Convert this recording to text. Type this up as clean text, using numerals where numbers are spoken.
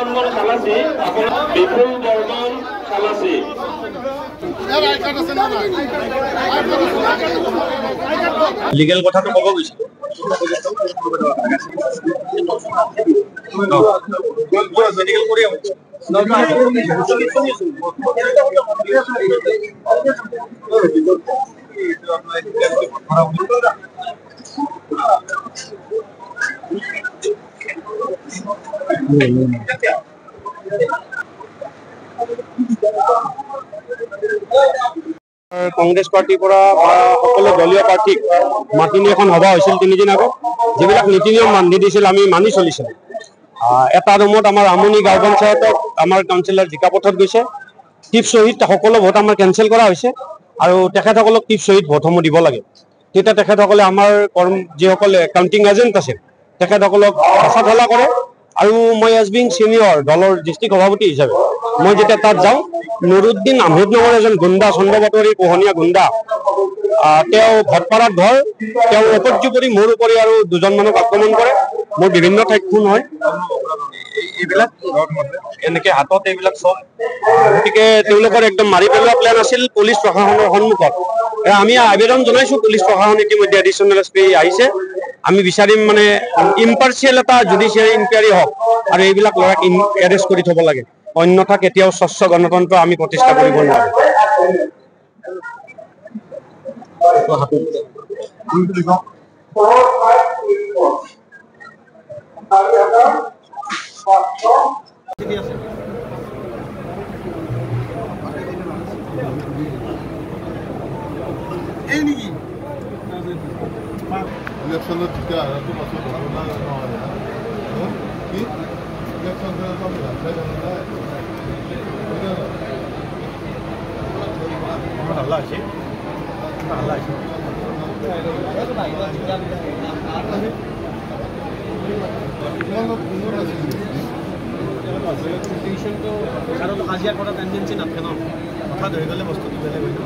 ৰঞ্জন খালাসি, বিপুল বৰ্মন খালাসি। লিগেল কথাটো ক'ব গৈছে মেডিকেল কৰি কংগ্ৰেছ পাৰ্টিৰ পৰা সকলো দলীয় প্ৰাৰ্থীক মাতি নি এখন সভা হৈছিল 3 দিন আগত, যিবিলাক নীতি নিয়ম বান্ধি দিছিল আমি মানি চলিছিলোঁ। এটা ৰুমত আমাৰ আমনি গাঁও পঞ্চায়তত আমাৰ কাউন্সিলৰ জিকা পথত গৈছে, টিপ শ্বহীদ সকলো ভোট আমাৰ কেঞ্চেল কৰা হৈছে আৰু তেখেতসকলক টিপ শ্বহীদ ভোটসমূহ দিব লাগে। তেতিয়া তেখেতসকলে আমাৰ যিসকলে কাউণ্টিং এজেণ্ট আছে তেখেতসকলক হেঁচা ঠেলা কৰে। আৰু মই এজ বিং ছিনিয়ৰ দলৰ ডিষ্ট্ৰিক্ট সভাপতি হিচাপে মই যেতিয়া তাত যাওঁ, নুৰুদ্দিন আহমেদ নামৰ এজন গুণ্ডা, চন্দ্ৰবাটৰী পোহনীয়া গুণ্ডা, তেওঁ ভটপাৰাত ঘৰ, তেওঁ অপৰ্যুপৰি মোৰ উপৰি আৰু 2জন মানুহক আক্ৰমণ কৰে। মোৰ বিভিন্ন ঠাইত খুন হয়, এইবিলাক এনেকে হাতত এইবিলাক চব। গতিকে তেওঁলোকৰ একদম মাৰি পেলোৱা প্লেন আছিল পুলিচ প্ৰশাসনৰ সন্মুখত। আমি আবেদন জনাইছোঁ, পুলিচ প্ৰশাসন ইতিমধ্যে এডিশ্যনেল SP আহিছে। আমি বিচাৰিম মানে ইম্পাৰ্চিয়েল এটা জুডিচিয়াৰী ইনকুৱাৰী হওক আৰু এইবিলাক ল'ৰাক এৰেষ্ট কৰি থব লাগে, অন্যথা কেতিয়াও স্বচ্ছ গণতন্ত্ৰ আমি প্ৰতিষ্ঠা কৰিব নোৱাৰোঁ। ইলেকশ্যনত যেতিয়া আধাৰটো পাছত ধাৰণা নহয় কি ইলেকশ্যন হাল্লা হৈছে কাজিয়া কৰা টেণ্ডেঞ্চি নাথাকে ন, কথা ধৰি গ'লে বস্তুটো বেলেগ হৈ যাব।